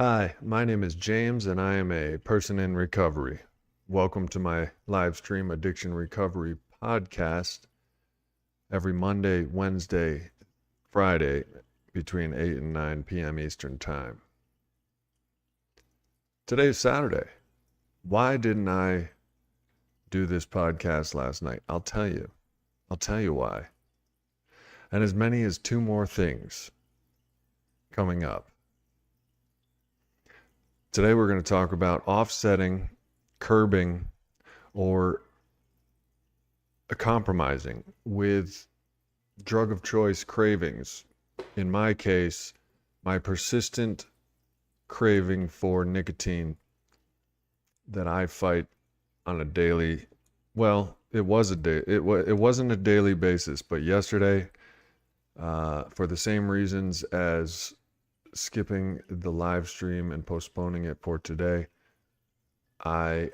Hi, my name is James and I am a person in recovery. Welcome to my live stream addiction recovery podcast every Monday, Wednesday, Friday between 8 and 9 p.m. Eastern Time. Today is Saturday. Why didn't I do this podcast last night? I'll tell you. I'll tell you why. And as many as two more things coming up. Today we're going to talk about offsetting, curbing, or compromising with drug of choice cravings. In my case, my persistent craving for nicotine that I fight on a daily, well, it wasn't a daily basis, but yesterday, for the same reasons as skipping the live stream and postponing it for today, I'll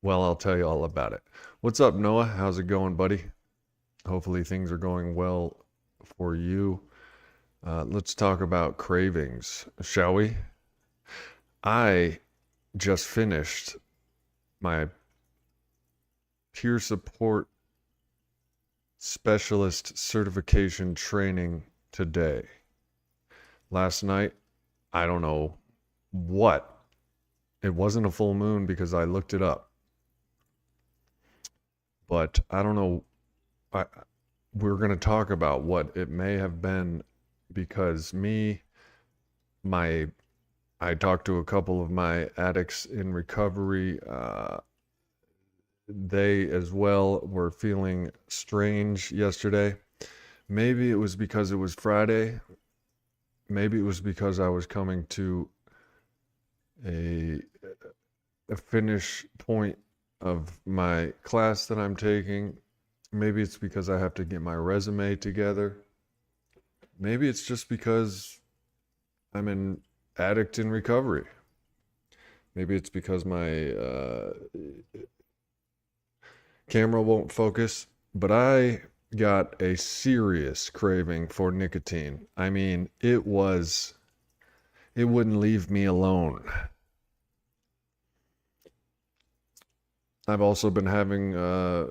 tell you all about it. What's up, Noah? How's it going, buddy? Hopefully things are going well for you. Let's talk about cravings, shall we? I just finished my peer support specialist certification training today. Last night, I don't know what. It wasn't a full moon because I looked it up. But I don't know. We're going to talk about what it may have been because I talked to a couple of my addicts in recovery. They as well were feeling strange yesterday. Maybe it was because it was Friday. Maybe it was because I was coming to a finish point of my class that I'm taking. Maybe it's because I have to get my resume together. Maybe it's just because I'm an addict in recovery. Maybe it's because my camera won't focus. But I got a serious craving for nicotine. I mean, it wouldn't leave me alone. I've also been having, I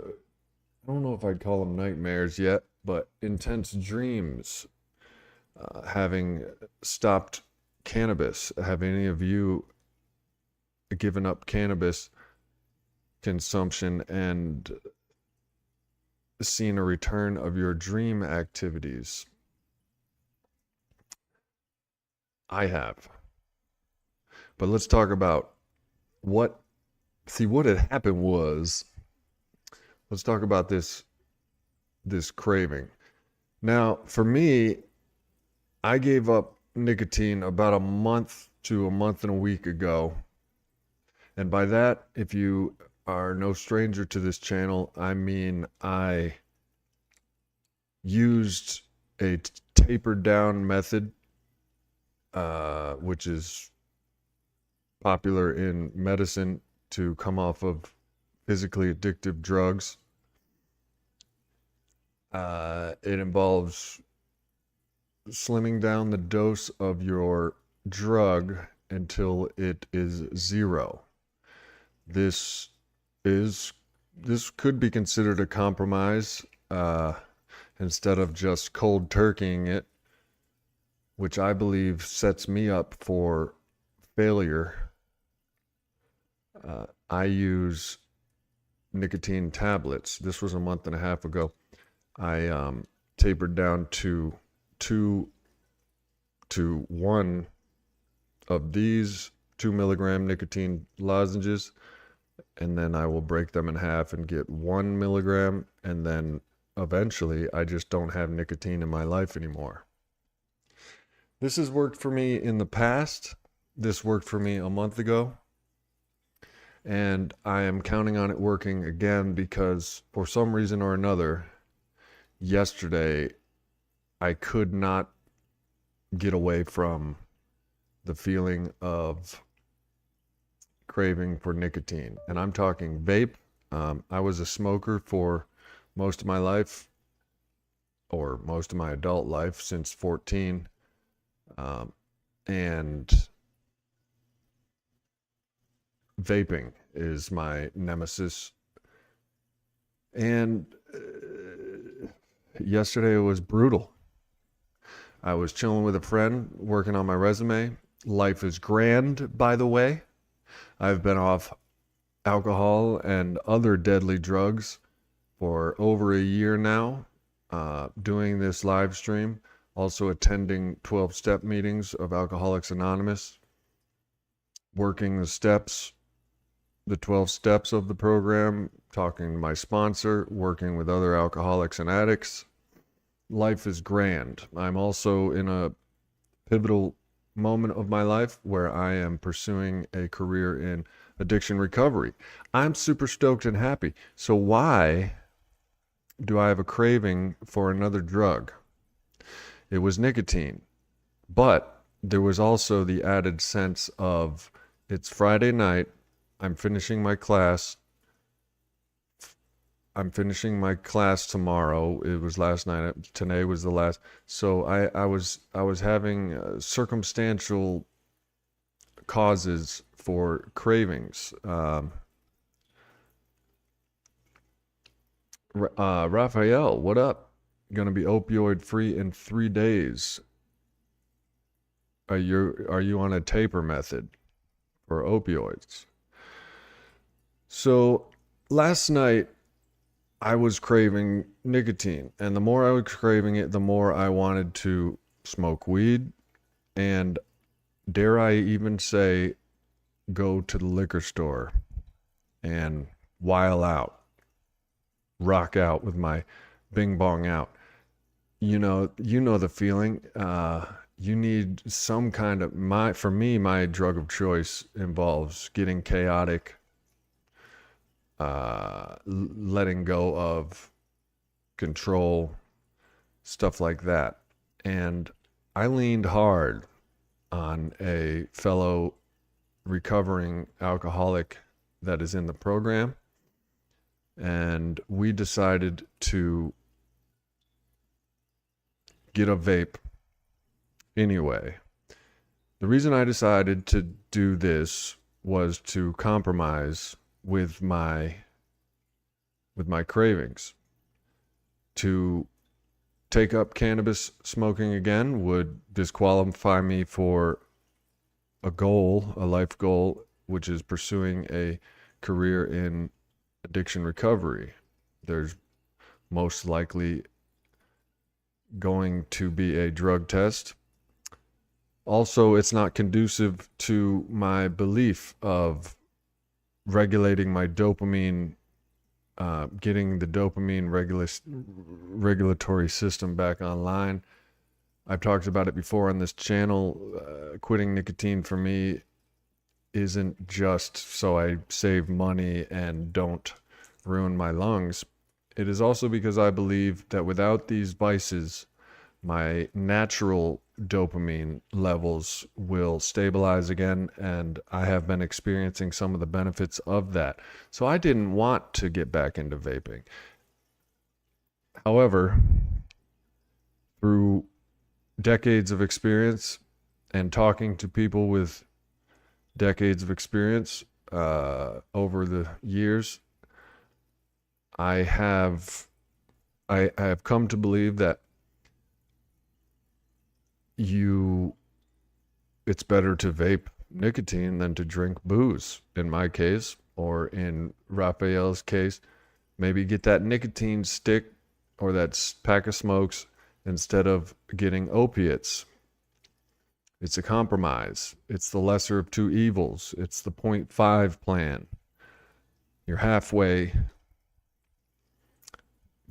don't know if I'd call them nightmares yet, but intense dreams, having stopped cannabis. Have any of you given up cannabis consumption and seen a return of your dream activities? I have. But let's talk about what had happened was, let's talk about this craving. Now, for me, I gave up nicotine about a month to a month and a week ago. And by that, if you are no stranger to this channel, I mean I used a tapered down method, which is popular in medicine to come off of physically addictive drugs. It involves slimming down the dose of your drug until it is zero. This could be considered a compromise, instead of just cold turkeying it, which I believe sets me up for failure. I use nicotine tablets. This was a month and a half ago. I tapered down to 2 to 1 of these 2 milligram nicotine lozenges, and then I will break them in half and get 1 milligram, and then eventually I just don't have nicotine in my life anymore. This has worked for me in the past. This worked for me a month ago, and I am counting on it working again because for some reason or another, yesterday I could not get away from the feeling of craving for nicotine. And I'm talking vape. I was a smoker for most of my life, or most of my adult life, since 14. and vaping is my nemesis. And yesterday was brutal. I was chilling with a friend, working on my resume. Life is grand, by the way. I've been off alcohol and other deadly drugs for over a year now, doing this live stream, also attending 12-step meetings of Alcoholics Anonymous, working the 12 steps of the program, talking to my sponsor, working with other alcoholics and addicts. Life is grand. I'm also in a pivotal moment of my life where I am pursuing a career in addiction recovery. I'm super stoked and happy. So why do I have a craving for another drug? It was nicotine, but there was also the added sense of it's Friday night. I'm finishing my class tomorrow. It was last night. Today was the last. So I was having circumstantial causes for cravings. Raphael, what up? Going to be opioid free in 3 days. Are you on a taper method for opioids? So last night I was craving nicotine, and the more I was craving it, the more I wanted to smoke weed, and dare I even say, go to the liquor store and while out, rock out with my bing bong out. You know the feeling. You need some kind of for me, my drug of choice involves getting chaotic, letting go of control, stuff like that. And I leaned hard on a fellow recovering alcoholic that is in the program, and we decided to get a vape anyway. The reason I decided to do this was to compromise with my cravings. To take up cannabis smoking again would disqualify me for a life goal, which is pursuing a career in addiction recovery. There's most likely going to be a drug test. Also, it's not conducive to my belief of regulating my dopamine, getting the dopamine regulatory system back online. I've talked about it before on this channel. Quitting nicotine for me isn't just so I save money and don't ruin my lungs. It is also because I believe that without these vices, my natural dopamine levels will stabilize again, and I have been experiencing some of the benefits of that. So I didn't want to get back into vaping. However, through decades of experience and talking to people with decades of experience over the years, I have come to believe that it's better to vape nicotine than to drink booze, in my case, or in Raphael's case. Maybe get that nicotine stick or that pack of smokes instead of getting opiates. It's a compromise. It's the lesser of two evils. It's the 0.5 plan. You're halfway,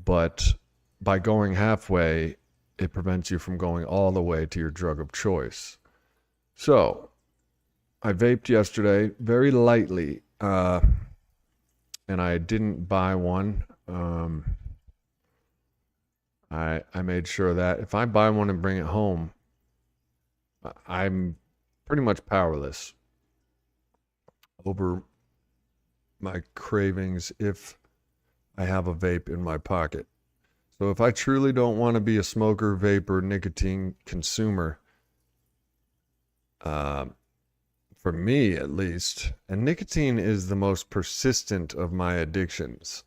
but by going halfway, it prevents you from going all the way to your drug of choice. So I vaped yesterday very lightly, and I didn't buy one. I made sure that if I buy one and bring it home, I'm pretty much powerless over my cravings if I have a vape in my pocket. So if I truly don't want to be a smoker, vapor, nicotine consumer, uh, for me at least. And nicotine is the most persistent of my addictions.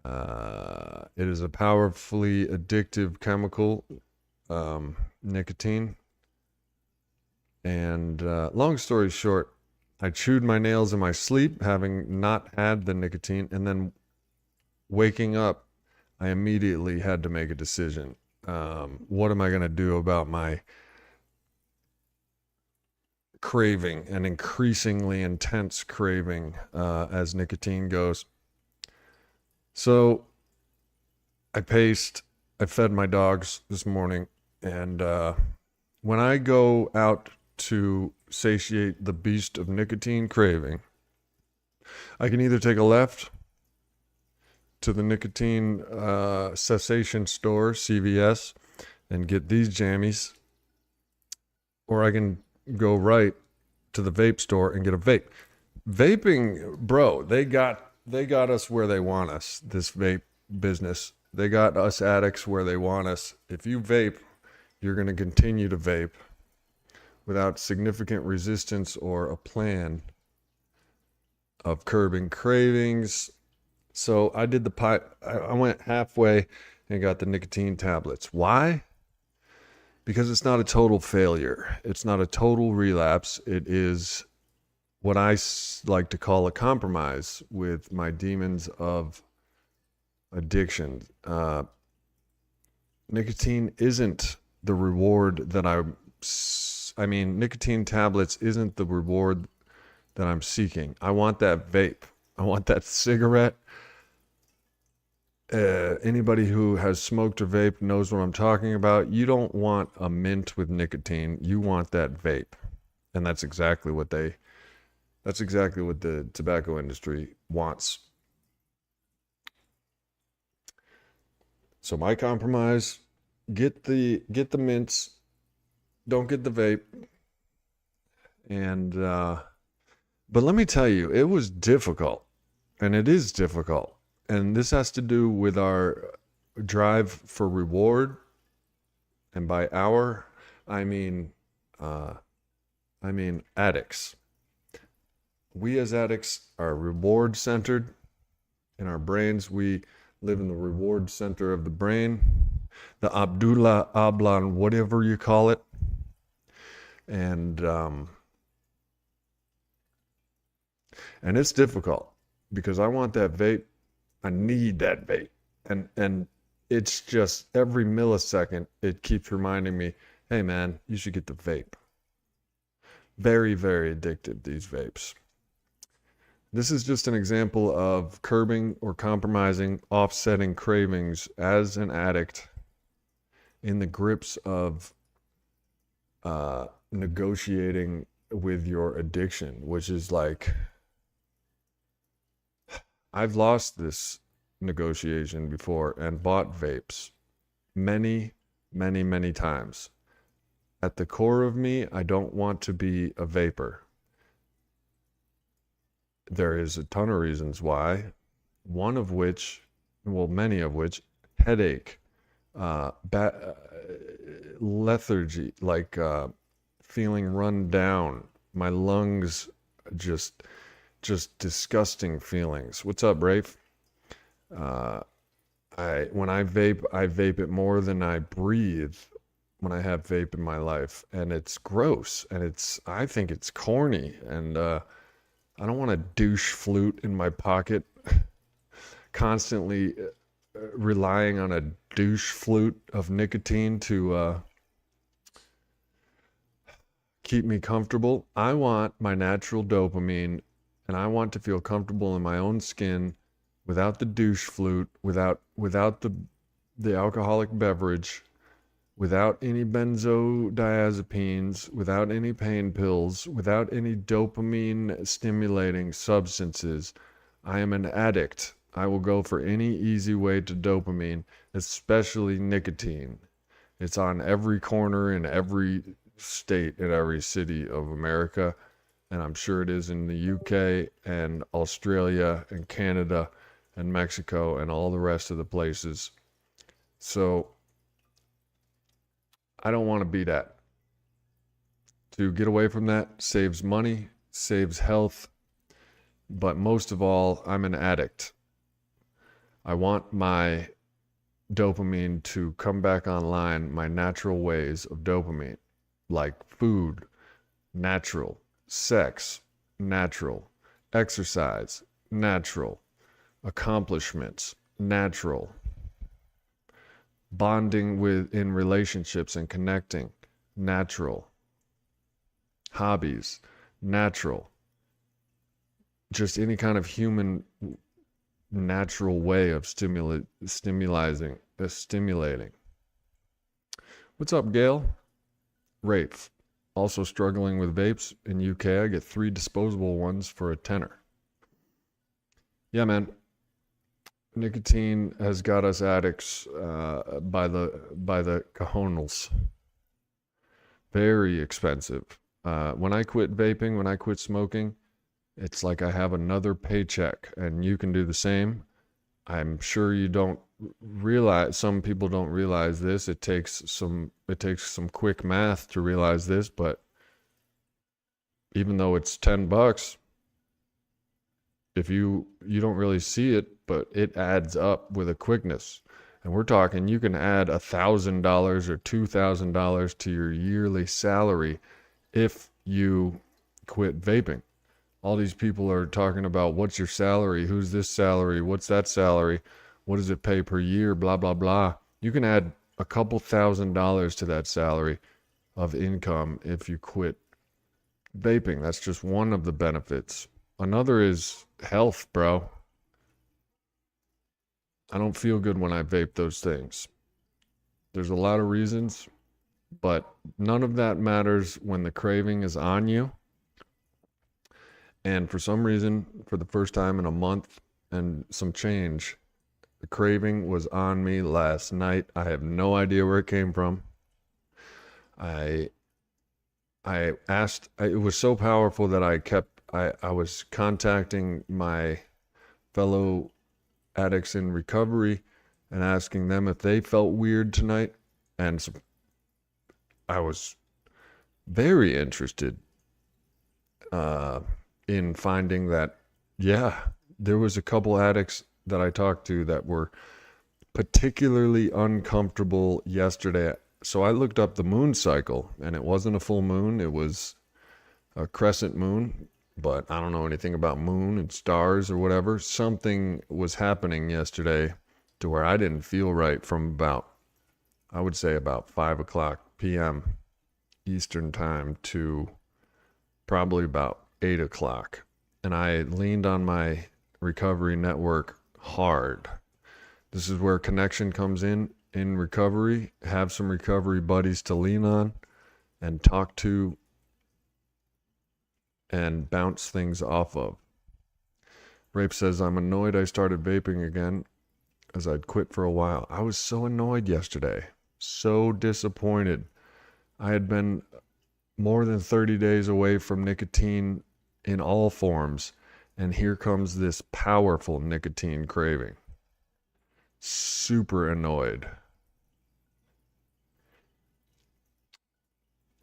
It is a powerfully addictive chemical, nicotine. And long story short, I chewed my nails in my sleep, having not had the nicotine, and then waking up, I immediately had to make a decision. What am I going to do about my craving, an increasingly intense craving as nicotine goes? So I paced, I fed my dogs this morning, and when I go out to satiate the beast of nicotine craving, I can either take a left to the nicotine cessation store, CVS, and get these jammies, or I can go right to the vape store and get a vape. Vaping, bro, they got us where they want us. This vape business, they got us addicts where they want us. If you vape, you're going to continue to vape without significant resistance or a plan of curbing cravings. So I did I went halfway and got the nicotine tablets. Why? Because it's not a total failure. It's not a total relapse. It is what I like to call a compromise with my demons of addiction. Nicotine isn't the reward that nicotine tablets isn't the reward that I'm seeking. I want that vape. I want that cigarette. Anybody who has smoked a vape knows what I'm talking about. You don't want a mint with nicotine. You want that vape. And that's exactly what the tobacco industry wants. So my compromise, get the mints, don't get the vape. And but let me tell you, it was difficult, and it is difficult. And this has to do with our drive for reward. And by our, I mean addicts. We as addicts are reward centered in our brains. We live in the reward center of the brain, the Abdullah Ablan, whatever you call it. And it's difficult because I want that vape. I need that vape. And it's just every millisecond, it keeps reminding me, hey man, you should get the vape. Very, very addictive, these vapes. This is just an example of curbing or compromising, offsetting cravings as an addict in the grips of negotiating with your addiction, which is like, I've lost this negotiation before and bought vapes many, many, many times. At the core of me, I don't want to be a vapor. There is a ton of reasons why, one of which, well, many of which, headache, lethargy, like feeling run down, my lungs just disgusting feelings. What's up, Rafe? When I vape it more than I breathe when I have vape in my life, and it's gross, and I think it's corny, and I don't want a douche flute in my pocket, constantly relying on a douche flute of nicotine to keep me comfortable. I want my natural dopamine, and I want to feel comfortable in my own skin without the douche flute, without the alcoholic beverage, without any benzodiazepines, without any pain pills, without any dopamine stimulating substances. I am an addict. I will go for any easy way to dopamine, especially nicotine. It's on every corner in every state, in every city of America, and I'm sure it is in the UK and Australia and Canada and Mexico and all the rest of the places. So I don't want to be that. to get away from that. Saves money, saves health, but most of all, I'm an addict. I want my dopamine to come back online, my natural ways of dopamine, like food, natural, sex, natural, exercise, natural, accomplishments, natural, bonding with in relationships and connecting, natural, hobbies, natural, just any kind of human natural way of stimulating. What's up, Gail? Rafe. Also struggling with vapes in UK. I get 3 disposable ones for a tenner. Yeah, man. Nicotine has got us addicts by the cojonals. Very expensive. When I quit vaping, when I quit smoking, it's like I have another paycheck, and you can do the same. I'm sure you don't realize, some people don't realize this. It takes some quick math to realize this, but even though it's $10, if you don't really see it, but it adds up with a quickness. And we're talking, you can add $1,000 or $2,000 to your yearly salary if you quit vaping. All these people are talking about, what's your salary? Who's this salary? What's that salary? What does it pay per year? Blah, blah, blah. You can add a couple $1,000s to that salary of income if you quit vaping. That's just one of the benefits. Another is health, bro. I don't feel good when I vape those things. There's a lot of reasons, but none of that matters when the craving is on you. And for some reason, for the first time in a month and some change, the craving was on me last night. I have no idea where it came from. I asked, it was so powerful that I was contacting my fellow addicts in recovery and asking them if they felt weird tonight. And I was very interested in finding that, yeah, there was a couple addicts that I talked to that were particularly uncomfortable yesterday. So I looked up the moon cycle, and it wasn't a full moon. It was a crescent moon, but I don't know anything about moon and stars or whatever. Something was happening yesterday to where I didn't feel right from about, I would say about 5 p.m. Eastern time to probably about 8 o'clock. And I leaned on my recovery network hard. This is where connection comes in recovery. Have some recovery buddies to lean on and talk to and bounce things off of. Rape says, I'm annoyed I started vaping again as I'd quit for a while. I was so annoyed yesterday. So disappointed. I had been more than 30 days away from nicotine in all forms, and here comes this powerful nicotine craving. Super annoyed.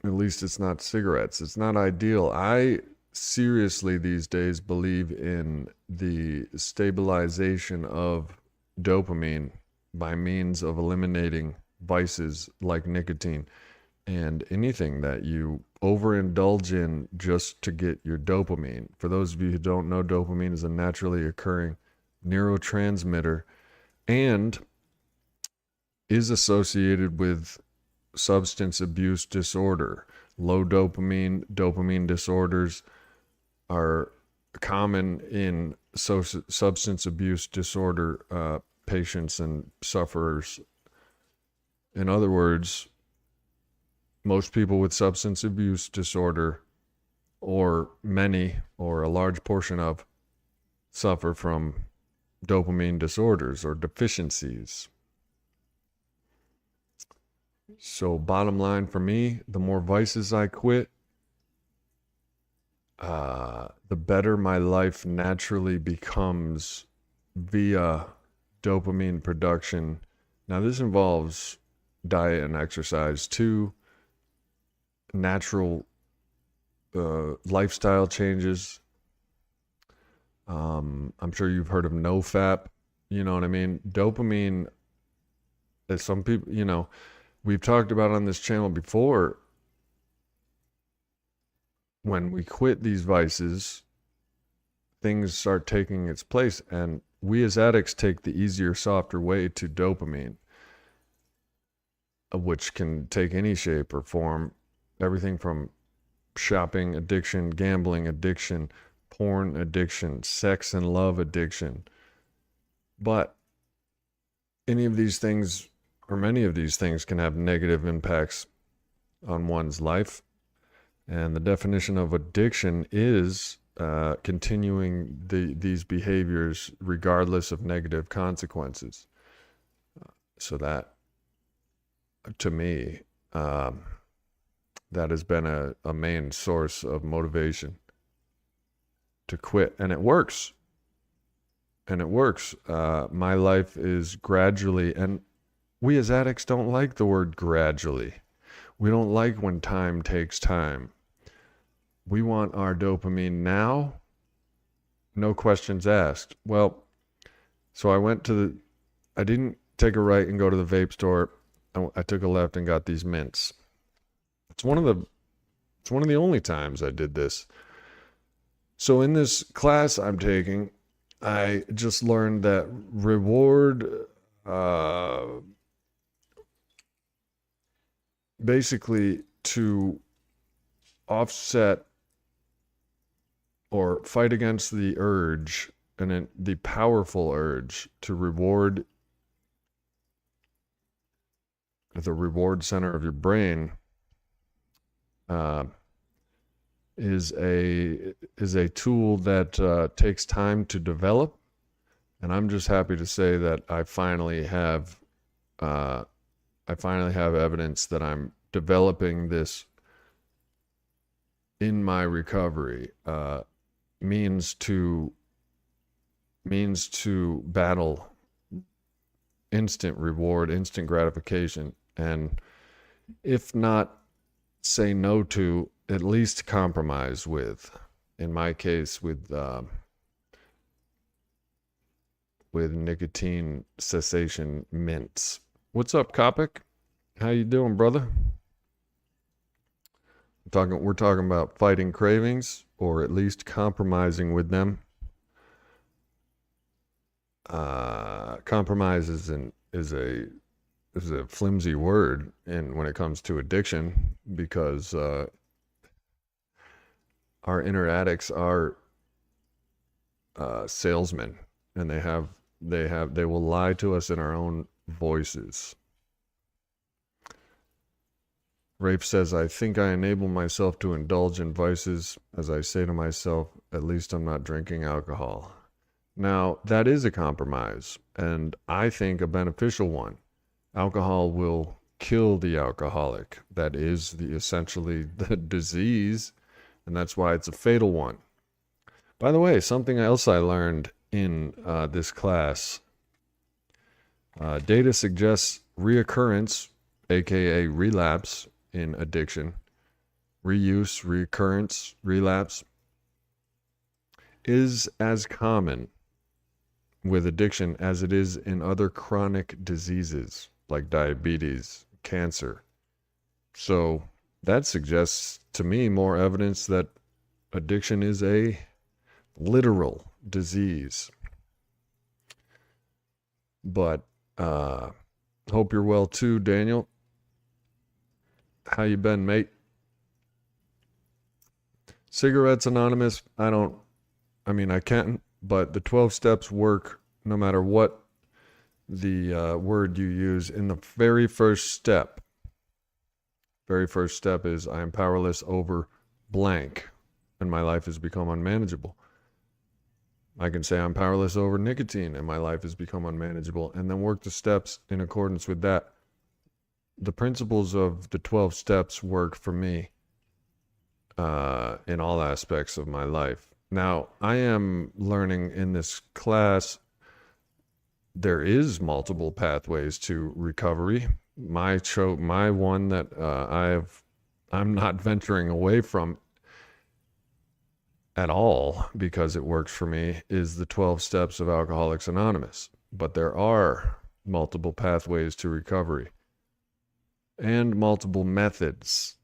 At least it's not cigarettes. It's not ideal. I seriously these days believe in the stabilization of dopamine by means of eliminating vices like nicotine and anything that you overindulge in just to get your dopamine. For those of you who don't know, dopamine is a naturally occurring neurotransmitter and is associated with substance abuse disorder. Low dopamine disorders are common in substance abuse disorder patients and sufferers. In other words, most people with substance abuse disorder, or many, or a large portion of, suffer from dopamine disorders or deficiencies. So bottom line for me, the more vices I quit, the better my life naturally becomes via dopamine production. Now this involves diet and exercise too, natural lifestyle changes. I'm sure you've heard of NoFap. You know what I mean? Dopamine, as some people, we've talked about on this channel before, when we quit these vices, things start taking its place. And we as addicts take the easier, softer way to dopamine, which can take any shape or form. Everything from shopping addiction, gambling addiction, porn addiction, sex and love addiction. But any of these things, or many of these things, can have negative impacts on one's life. And the definition of addiction is continuing these behaviors regardless of negative consequences. So that, to me, that has been a main source of motivation to quit. And it works. And it works. My life is gradually, and we as addicts don't like the word gradually. We don't like when time takes time. We want our dopamine now, no questions asked. Well, so I didn't take a right and go to the vape store. I took a left and got these mints. It's one of the only times I did this. So in this class I'm taking, I just learned that reward, basically to offset or fight against the urge, and the powerful urge to reward the reward center of your brain, is a tool that takes time to develop. And I'm just happy to say that I finally have evidence that I'm developing this in my recovery, means to battle instant reward, instant gratification, and if not say no to, at least compromise with. In my case, with nicotine cessation mints. What's up, Kopic? How you doing, brother? We're talking about fighting cravings, or at least compromising with them. Compromise is a flimsy word when it comes to addiction, because our inner addicts are salesmen, and they will lie to us in our own voices. Rafe says, I think I enable myself to indulge in vices as I say to myself, at least I'm not drinking alcohol. Now, that is a compromise, and I think a beneficial one. Alcohol will kill the alcoholic. That is essentially the disease, and that's why it's a fatal one. By the way, something else I learned in this class, data suggests reoccurrence, aka relapse, in addiction, reuse, recurrence, relapse, is as common with addiction as it is in other chronic diseases like diabetes, cancer. So that suggests to me more evidence that addiction is a literal disease. But hope you're well too, Daniel. How you been, mate? Cigarettes Anonymous, I can't, but the 12 steps work no matter what the word you use. In the very first step is I am powerless over blank, and my life has become unmanageable. I can say I'm powerless over nicotine, and my life has become unmanageable, and then work the steps in accordance with that. The principles of the 12 steps work for me in all aspects of my life. Now, I am learning in this class there is multiple pathways to recovery. My one that I'm not venturing away from at all, because it works for me, is the 12 steps of Alcoholics Anonymous. But there are multiple pathways to recovery and multiple methods.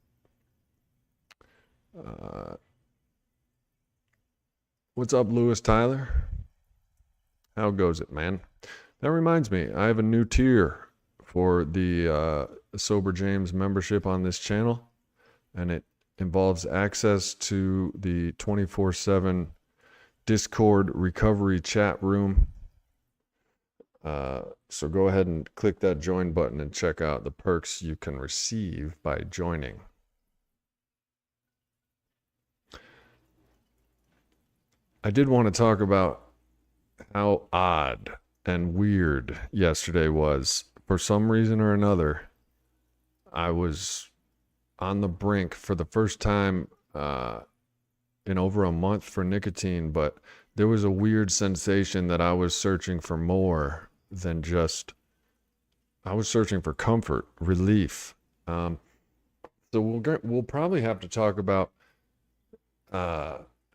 What's up, Lewis Tyler? How goes it, man? That reminds me, I have a new tier for the Sober James membership on this channel, and it involves access to the 24/7 Discord recovery chat room. So go ahead and click that join button and check out the perks you can receive by joining. I did want to talk about how odd and weird yesterday was. For some reason or another, I was on the brink for the first time in over a month for nicotine, but there was a weird sensation that I was searching for more than just, I was searching for comfort, relief. So we'll probably have to talk about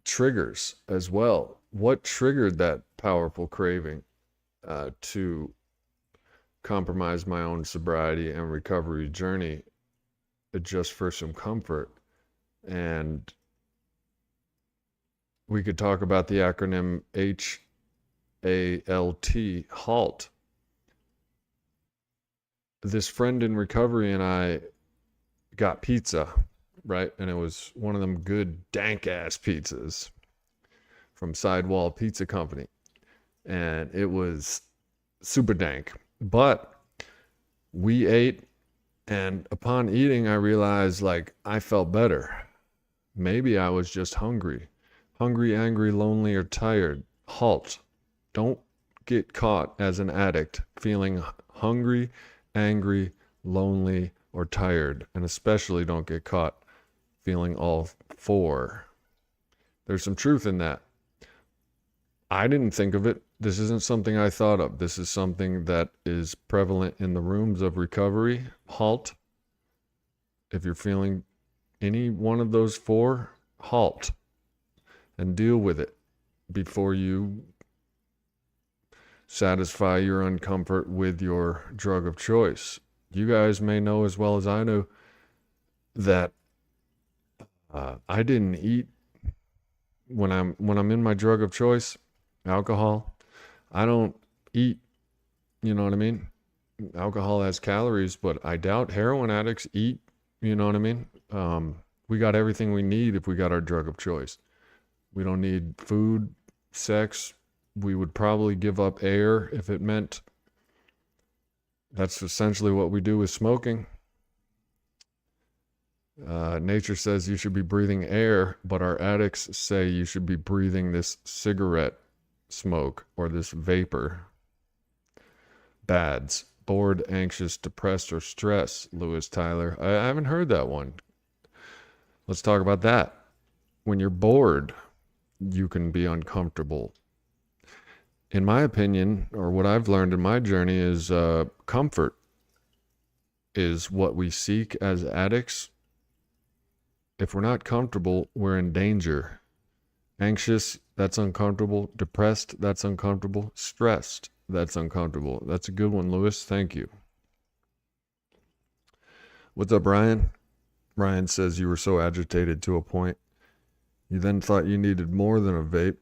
triggers as well. What triggered that powerful craving to compromise my own sobriety and recovery journey just for some comfort? And we could talk about the acronym HALT, HALT. This friend in recovery and I got pizza, right? And it was one of them good dank ass pizzas from Sidewall Pizza Company. And it was super dank. But we ate, and upon eating, I realized like I felt better. Maybe I was just hungry. Hungry, angry, lonely, or tired. HALT. Don't get caught as an addict feeling hungry, angry, lonely, or tired. And especially don't get caught feeling all four. There's some truth in that. I didn't think of it. This isn't something I thought of. This is something that is prevalent in the rooms of recovery. HALT. If you're feeling any one of those four, HALT and deal with it before you satisfy your uncomfort with your drug of choice. You guys may know as well as I do that I didn't eat when I'm in my drug of choice, alcohol. I don't eat, you know what I mean? Alcohol has calories, but I doubt heroin addicts eat, you know what I mean? We got everything we need if we got our drug of choice. We don't need food, sex. We would probably give up air if it meant. That's essentially what we do with smoking. Nature says you should be breathing air, but our addicts say you should be breathing this cigarette smoke or this vapor. BADS. Bored, anxious, depressed, or stressed. Lewis Tyler. I haven't heard that one. Let's talk about that. When you're bored, you can be uncomfortable. In my opinion, or what I've learned in my journey, is comfort is what we seek as addicts. If we're not comfortable, we're in danger. Anxious, that's uncomfortable. Depressed, that's uncomfortable. Stressed, that's uncomfortable. That's a good one, Lewis. Thank you. What's up, Ryan? Ryan says you were so agitated to a point. You then thought you needed more than a vape.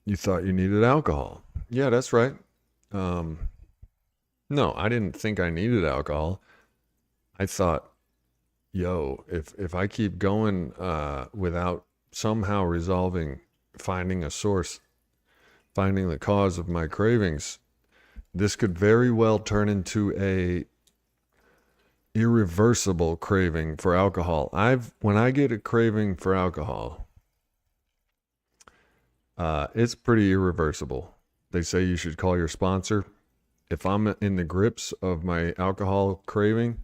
You thought you needed alcohol. Yeah, that's right. No, I didn't think I needed alcohol. I thought, yo, if I keep going without somehow resolving, finding a source, finding the cause of my cravings, this could very well turn into a irreversible craving for alcohol. When I get a craving for alcohol, it's pretty irreversible. They say you should call your sponsor. If I'm in the grips of my alcohol craving,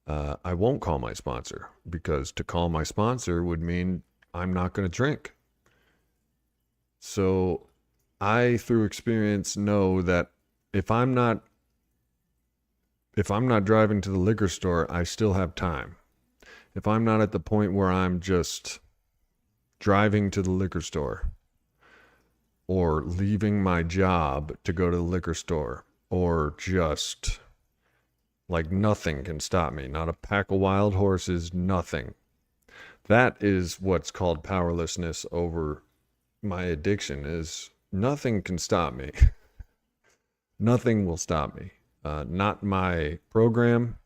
I won't call my sponsor, because to call my sponsor would mean I'm not going to drink. So I, through experience, know that if I'm not driving to the liquor store, I still have time. If I'm not at the point where I'm just driving to the liquor store, or leaving my job to go to the liquor store, or just like nothing can stop me. Not a pack of wild horses, nothing. That is what's called powerlessness over my addiction, is nothing can stop me. Nothing will stop me. Not my program.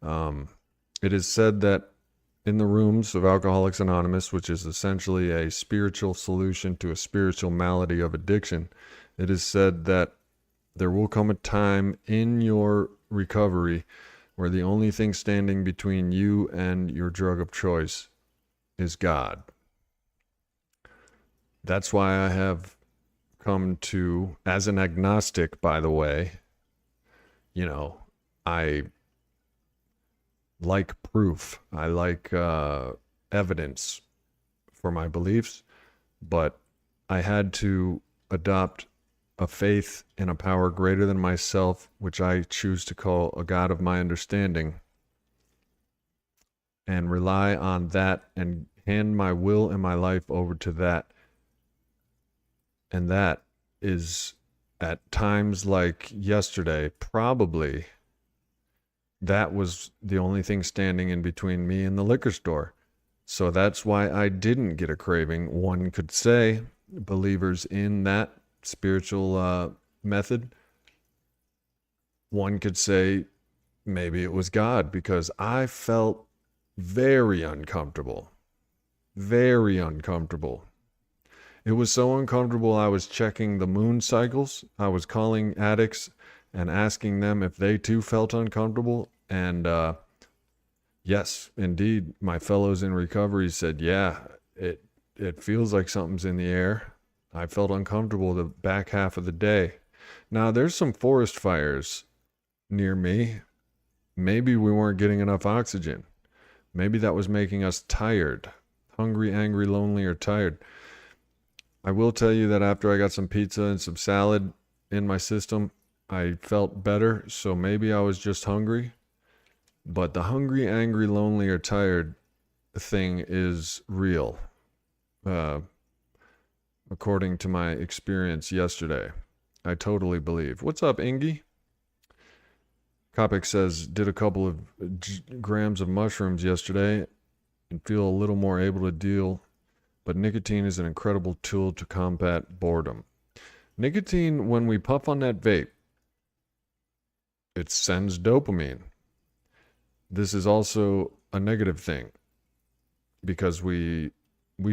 It is said that in the rooms of Alcoholics Anonymous, which is essentially a spiritual solution to a spiritual malady of addiction, it is said that there will come a time in your recovery where the only thing standing between you and your drug of choice is God. That's why I have come to, as an agnostic, by the way, I like proof. I like evidence for my beliefs, but I had to adopt a faith in a power greater than myself, which I choose to call a God of my understanding, and rely on that and hand my will and my life over to that. And that is, at times like yesterday, probably that was the only thing standing in between me and the liquor store. So that's why I didn't get a craving. One could say, believers in that spiritual method, one could say maybe it was God, because I felt very uncomfortable. Very uncomfortable. It was so uncomfortable, I was checking the moon cycles. I was calling addicts and asking them if they too felt uncomfortable. And yes, indeed, my fellows in recovery said, yeah, it feels like something's in the air. I felt uncomfortable the back half of the day. Now, there's some forest fires near me. Maybe we weren't getting enough oxygen. Maybe that was making us tired. Hungry, angry, lonely, or tired. I will tell you that after I got some pizza and some salad in my system, I felt better. So maybe I was just hungry. But the hungry, angry, lonely, or tired thing is real. According to my experience yesterday. I totally believe. What's up, Ingy? Kopic says, did a couple of grams of mushrooms yesterday and feel a little more able to deal, but nicotine is an incredible tool to combat boredom. Nicotine, when we puff on that vape, it sends dopamine. This is also a negative thing, because we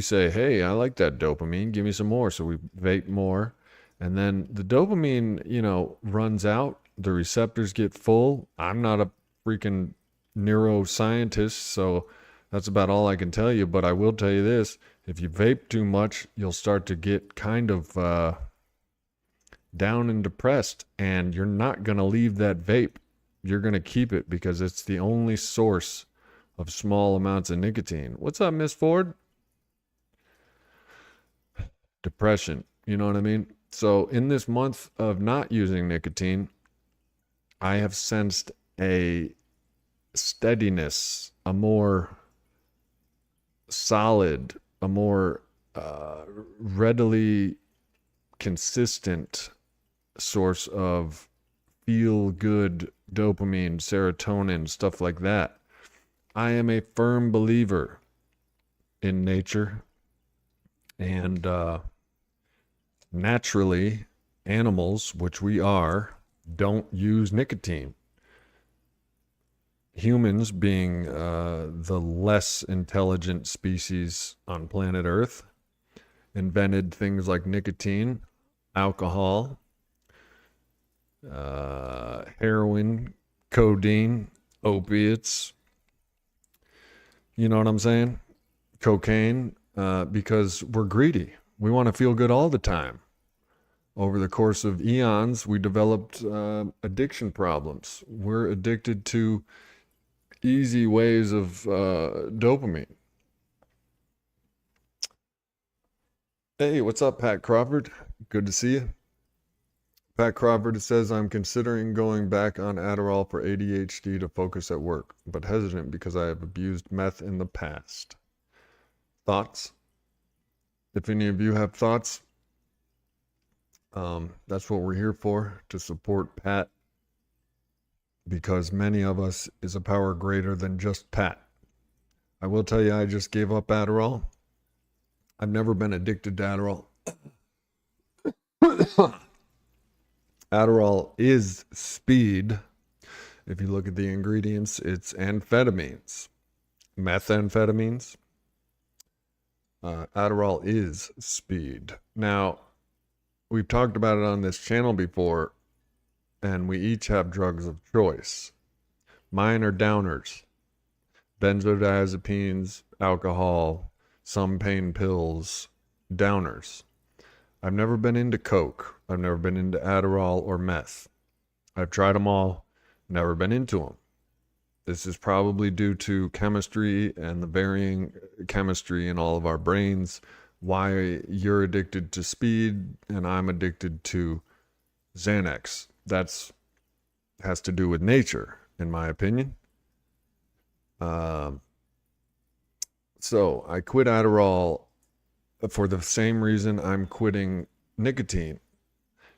say, hey, I like that dopamine, give me some more. So we vape more, and then the dopamine, runs out. The receptors get full. I'm not a freaking neuroscientist, so that's about all I can tell you. But I will tell you this. If you vape too much, you'll start to get kind of down and depressed, and you're not going to leave that vape. You're going to keep it because it's the only source of small amounts of nicotine. What's up, Miss Ford? Depression. You know what I mean? So in this month of not using nicotine, I have sensed a steadiness, a more solid, a more readily consistent source of feel-good dopamine, serotonin, stuff like that. I am a firm believer in nature, and naturally, animals, which we are, don't use nicotine. Humans, being the less intelligent species on planet Earth, invented things like nicotine, alcohol, heroin, codeine, opiates. You know what I'm saying? Cocaine, because we're greedy. We want to feel good all the time. Over the course of eons, we developed addiction problems. We're addicted to easy ways of dopamine. Hey, what's up, Pat Crawford? Good to see you. Pat Crawford says, I'm considering going back on Adderall for ADHD to focus at work, but hesitant because I have abused meth in the past. Thoughts? If any of you have thoughts, that's what we're here for, to support Pat, because many of us is a power greater than just Pat. I will tell you, I just gave up Adderall. I've never been addicted to Adderall. Adderall is speed. If you look at the ingredients, it's amphetamines, methamphetamines. Adderall is speed. Now, we've talked about it on this channel before, and we each have drugs of choice. Mine are downers: benzodiazepines, alcohol, some pain pills, downers. I've never been into coke. I've never been into Adderall or meth. I've tried them all, never been into them. This is probably due to chemistry and the varying chemistry in all of our brains, why you're addicted to speed and I'm addicted to Xanax. That's has to do with nature, in my opinion. So I quit Adderall for the same reason I'm quitting nicotine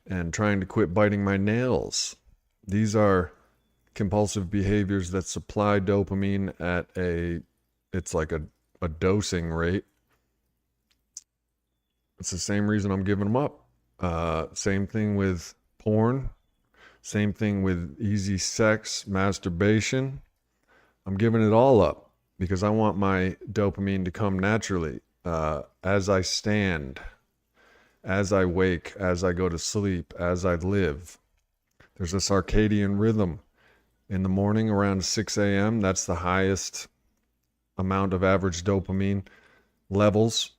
and trying to quit biting my nails. These are compulsive behaviors that supply dopamine at it's like a dosing rate. It's the same reason I'm giving them up. Same thing with porn. Same thing with easy sex, masturbation. I'm giving it all up because I want my dopamine to come naturally. As I stand, as I wake, as I go to sleep, as I live. There's a circadian rhythm. In the morning around 6 a.m., that's the highest amount of average dopamine levels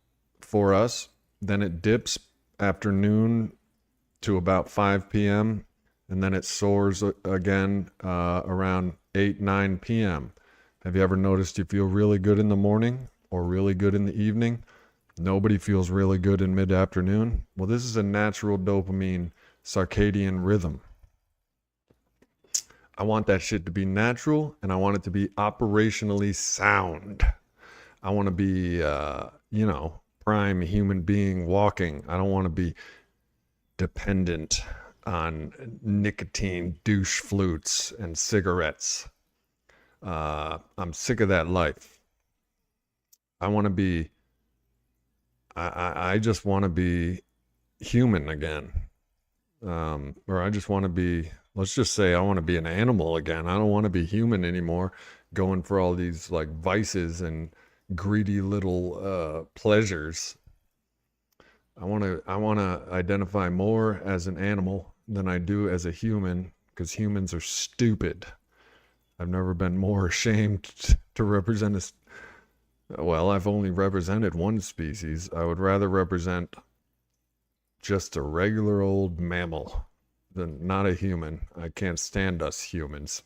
for us. Then it dips afternoon to about 5 p.m., and then it soars again around 8, 9 p.m. Have you ever noticed you feel really good in the morning or really good in the evening? Nobody feels really good in mid-afternoon. Well, this is a natural dopamine circadian rhythm. I want that shit to be natural, and I want it to be operationally sound. I want to be, prime human being walking. I don't want to be dependent on nicotine douche flutes and cigarettes. I'm sick of that life. I want to be, I just want to be human again. Or I just want to be, let's just say I want to be an animal again. I don't want to be human anymore, going for all these like vices and greedy little pleasures. I want to identify more as an animal than I do as a human, because humans are stupid. I've never been more ashamed to represent well, I've only represented one species. I would rather represent just a regular old mammal than not a human. I can't stand us humans.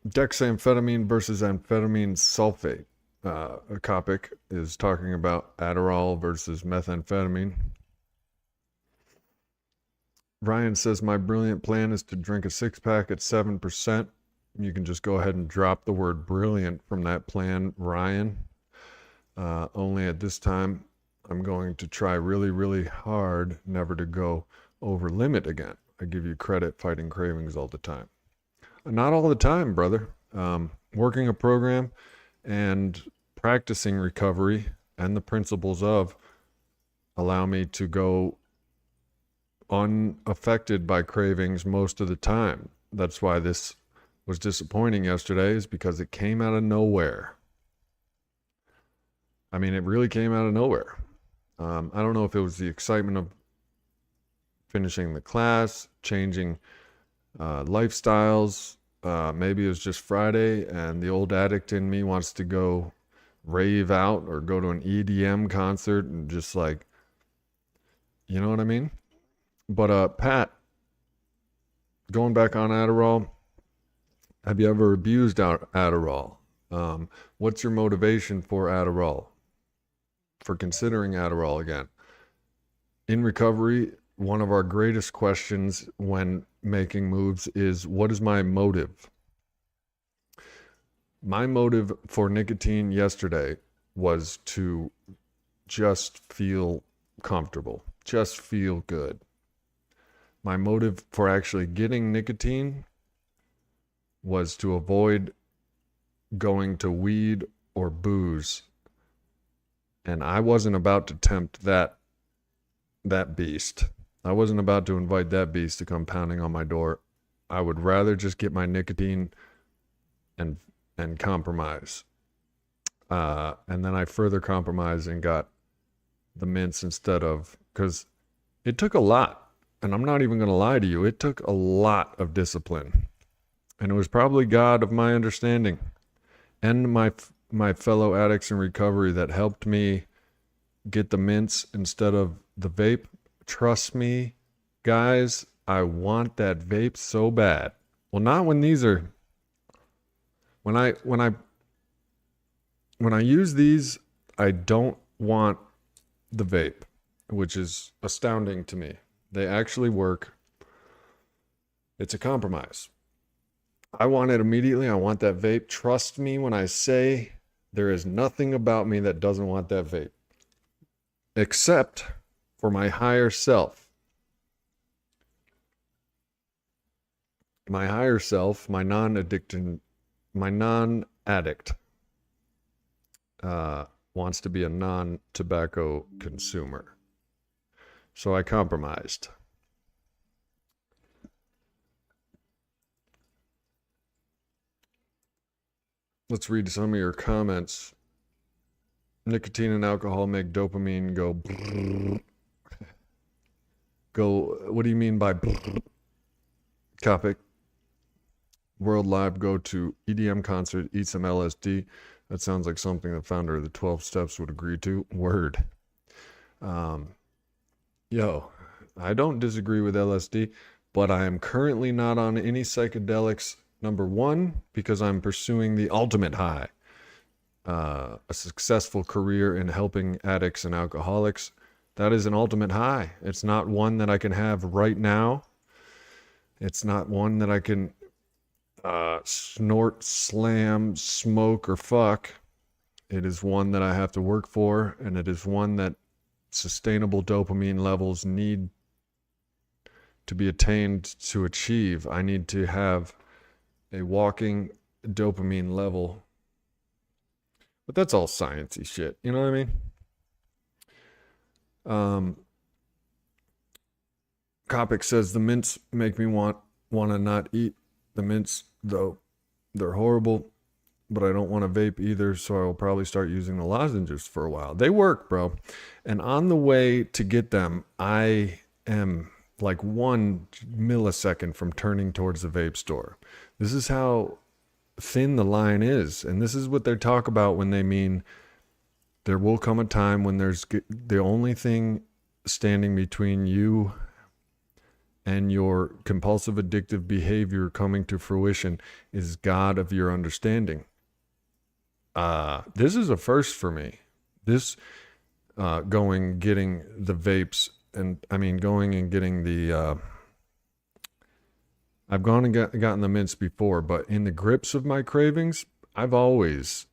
Dexamphetamine versus amphetamine sulfate. A topic is talking about Adderall versus methamphetamine. Ryan says, my brilliant plan is to drink a 6-pack at 7%. You can just go ahead and drop the word brilliant from that plan, Ryan. Only at this time, I'm going to try really, really hard never to go over limit again. I give you credit fighting cravings all the time. Not all the time, brother. Working a program and practicing recovery and the principles of allow me to go unaffected by cravings most of the time. That's why this was disappointing yesterday, is because it came out of nowhere. I mean, it really came out of nowhere. I don't know if it was the excitement of finishing the class, changing lifestyles. Maybe it was just Friday and the old addict in me wants to go rave out or go to an EDM concert and just like, you know what I mean? But Pat, going back on Adderall, have you ever abused Adderall? What's your motivation for Adderall? For considering Adderall again? In recovery, one of our greatest questions when making moves is, what is my motive? My motive for nicotine yesterday was to just feel comfortable, just feel good. My motive for actually getting nicotine was to avoid going to weed or booze. And I wasn't about to tempt that beast. I wasn't about to invite that beast to come pounding on my door. I would rather just get my nicotine and compromise. And then I further compromised and got the mints instead of, because it took a lot. And I'm not even going to lie to you. It took a lot of discipline. And it was probably God of my understanding and my fellow addicts in recovery that helped me get the mints instead of the vape. Trust me, guys, I want that vape so bad. Well, not when these are, when I use these, I don't want the vape, which is astounding to me. They actually work. It's a compromise. I want it immediately. I want that vape. Trust me when I say there is nothing about me that doesn't want that vape, except for my higher self. My higher self, my non-addict, wants to be a non-tobacco consumer. So I compromised. Let's read some of your comments. Nicotine and alcohol make dopamine go brrr. Go, what do you mean by brrr? Topic. World Live, go to EDM concert, eat some LSD. That sounds like something the founder of the 12 Steps would agree to. Word. Yo, I don't disagree with LSD, but I am currently not on any psychedelics. Number one, because I'm pursuing the ultimate high, a successful career in helping addicts and alcoholics. That is an ultimate high. It's not one that I can have right now. It's not one that I can snort, slam, smoke, or fuck. It is one that I have to work for, and it is one that sustainable dopamine levels need to be attained to achieve. I need to have a walking dopamine level. But that's all sciencey shit. You know what I mean? Copic says the mints make me want to not eat the mints, though they're horrible, but I don't want to vape either, so I will probably start using the lozenges for a while. They work, bro. And on the way to get them, I am like 1 millisecond from turning towards the vape store. This is how thin the line is. And this is what they talk about when they mean there will come a time when there's the only thing standing between you and your compulsive addictive behavior coming to fruition is God of your understanding. This is a first for me. This getting the vapes, and I mean going and getting the I've gone and gotten the mints before, but in the grips of my cravings, I've always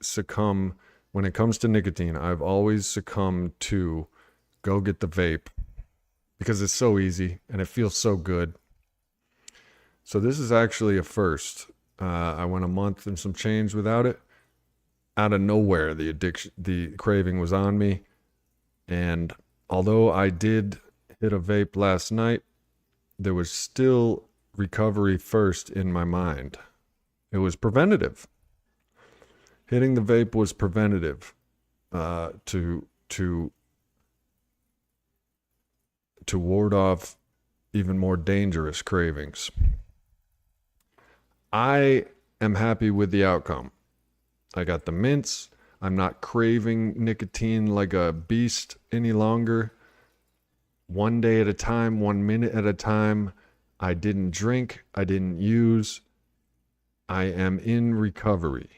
succumbed when it comes to nicotine. I've always succumbed to go get the vape because it's so easy and it feels so good. So this is actually a first. I went a month and some change without it. Out of nowhere, the craving was on me. And although I did hit a vape last night, there was still recovery first in my mind. It was preventative. Hitting the vape was preventative to ward off even more dangerous cravings. I am happy with the outcome. I got the mints. I'm not craving nicotine like a beast any longer. 1 day at a time, 1 minute at a time. I didn't drink. I didn't use. I am in recovery.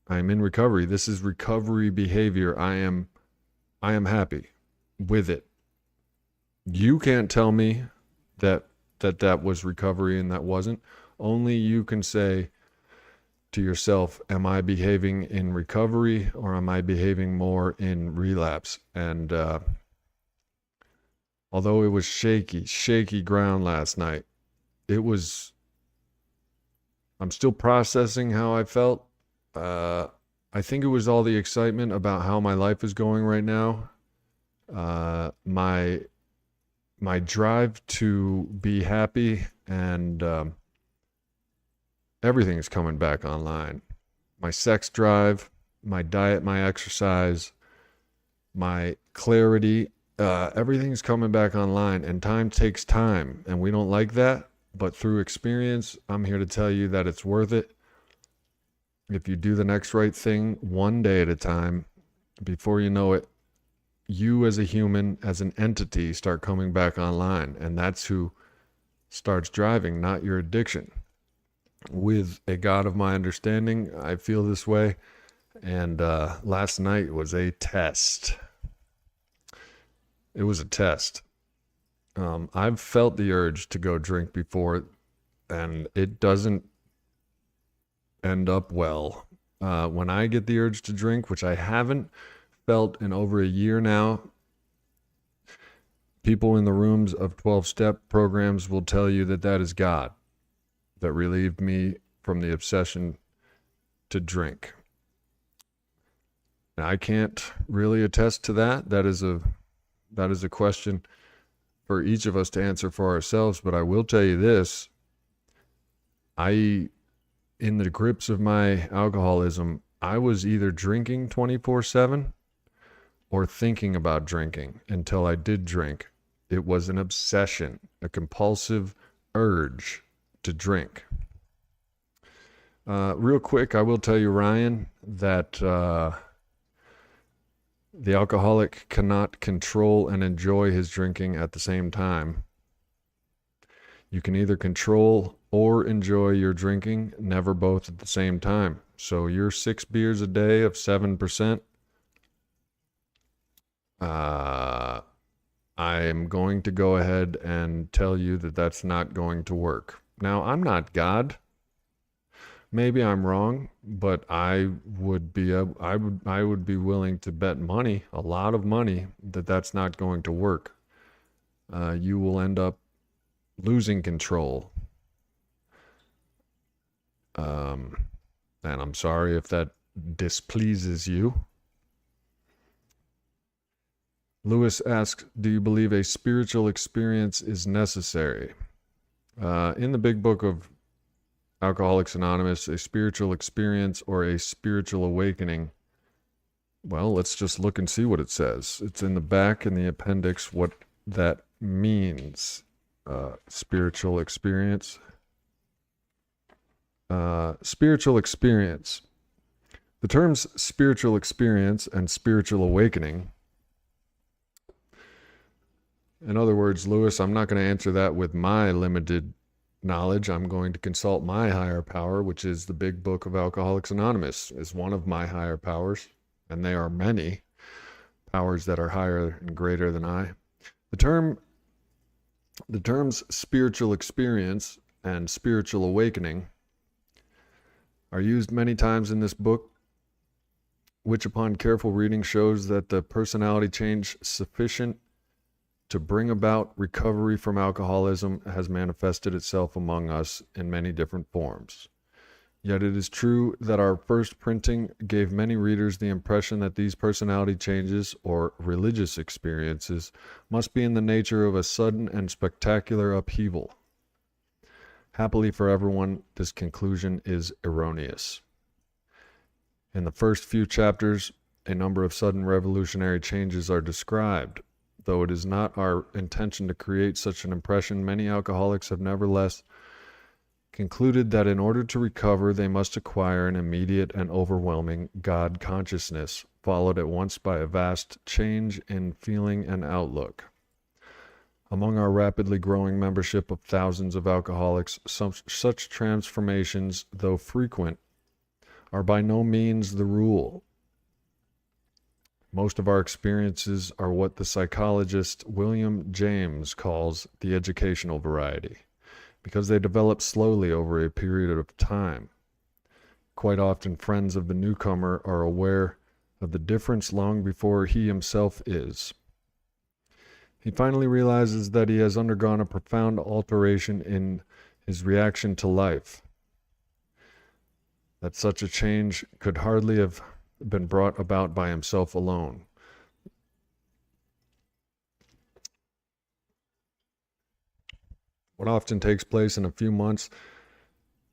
I am in recovery. This is recovery behavior. I am happy with it. You can't tell me that was recovery and that wasn't. Only you can say, to yourself, am I behaving in recovery or am I behaving more in relapse? And although it was shaky ground last night, I'm still processing how I felt. I think it was all the excitement about how my life is going right now. My drive to be happy, and everything's coming back online. My sex drive, my diet, my exercise, my clarity, everything's coming back online, and time takes time, and we don't like that. But through experience, I'm here to tell you that it's worth it. If you do the next right thing one day at a time, before you know it, you as a human, as an entity, start coming back online. And that's who starts driving, not your addiction. With a God of my understanding, I feel this way. And last night was a test. It was a test. I've felt the urge to go drink before, and it doesn't end up well. When I get the urge to drink, which I haven't felt in over a year now, people in the rooms of 12-step programs will tell you that that is God that relieved me from the obsession to drink. Now, I can't really attest to that. That is a question for each of us to answer for ourselves, but I will tell you this. In the grips of my alcoholism, I was either drinking 24/7 or thinking about drinking until I did drink. It was an obsession, a compulsive urge to drink. Real quick, I will tell you, Ryan, that the alcoholic cannot control and enjoy his drinking at the same time. You can either control or enjoy your drinking, never both at the same time. So your 6 beers a day of 7%, I am going to go ahead and tell you that that's not going to work. Now, I'm not God. Maybe I'm wrong, but I would be willing to bet money, a lot of money, that that's not going to work. You will end up losing control. And I'm sorry if that displeases you. Lewis asks, do you believe a spiritual experience is necessary? In the big book of Alcoholics Anonymous, a spiritual experience or a spiritual awakening. Well, let's just look and see what it says. It's in the back in the appendix what that means. Spiritual experience. Spiritual experience. The terms spiritual experience and spiritual awakening. In other words, Lewis, I'm not going to answer that with my limited knowledge. I'm going to consult my higher power, which is the big book of Alcoholics Anonymous, is one of my higher powers, and they are many powers that are higher and greater than I. The terms spiritual experience and spiritual awakening are used many times in this book, which upon careful reading shows that the personality change sufficient to bring about recovery from alcoholism has manifested itself among us in many different forms. Yet it is true that our first printing gave many readers the impression that these personality changes or religious experiences must be in the nature of a sudden and spectacular upheaval. Happily for everyone, this conclusion is erroneous. In the first few chapters, a number of sudden revolutionary changes are described. Though it is not our intention to create such an impression, many alcoholics have nevertheless concluded that in order to recover, they must acquire an immediate and overwhelming God consciousness, followed at once by a vast change in feeling and outlook. Among our rapidly growing membership of thousands of alcoholics, such transformations, though frequent, are by no means the rule. Most of our experiences are what the psychologist William James calls the educational variety, because they develop slowly over a period of time. quite often friends of the newcomer are aware of the difference long before he himself is. He finally realizes that he has undergone a profound alteration in his reaction to life, that such a change could hardly have been brought about by himself alone. What often takes place in a few months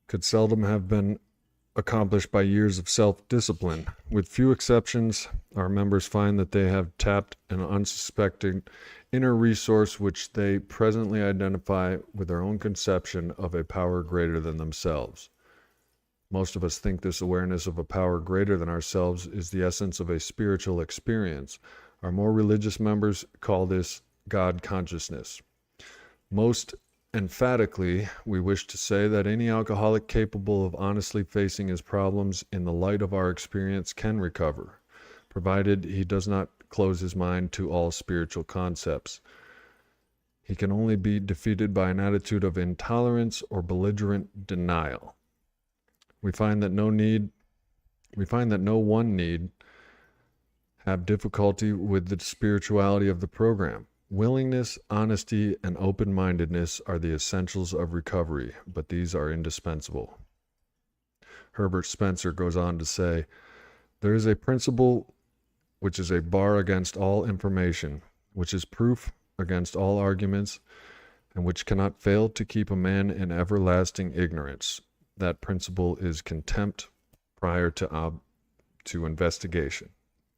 could seldom have been accomplished by years of self-discipline. With few exceptions, our members find that they have tapped an unsuspecting inner resource which they presently identify with their own conception of a power greater than themselves. Most of us think this awareness of a power greater than ourselves is the essence of a spiritual experience. Our more religious members call this God consciousness. Most emphatically, we wish to say that any alcoholic capable of honestly facing his problems in the light of our experience can recover, provided he does not close his mind to all spiritual concepts. He can only be defeated by an attitude of intolerance or belligerent denial. We find that no one need have difficulty with the spirituality of the program. Willingness, honesty, and open-mindedness are the essentials of recovery, but these are indispensable. Herbert Spencer goes on to say, there is a principle which is a bar against all information, which is proof against all arguments, and which cannot fail to keep a man in everlasting ignorance. That principle is contempt prior to investigation.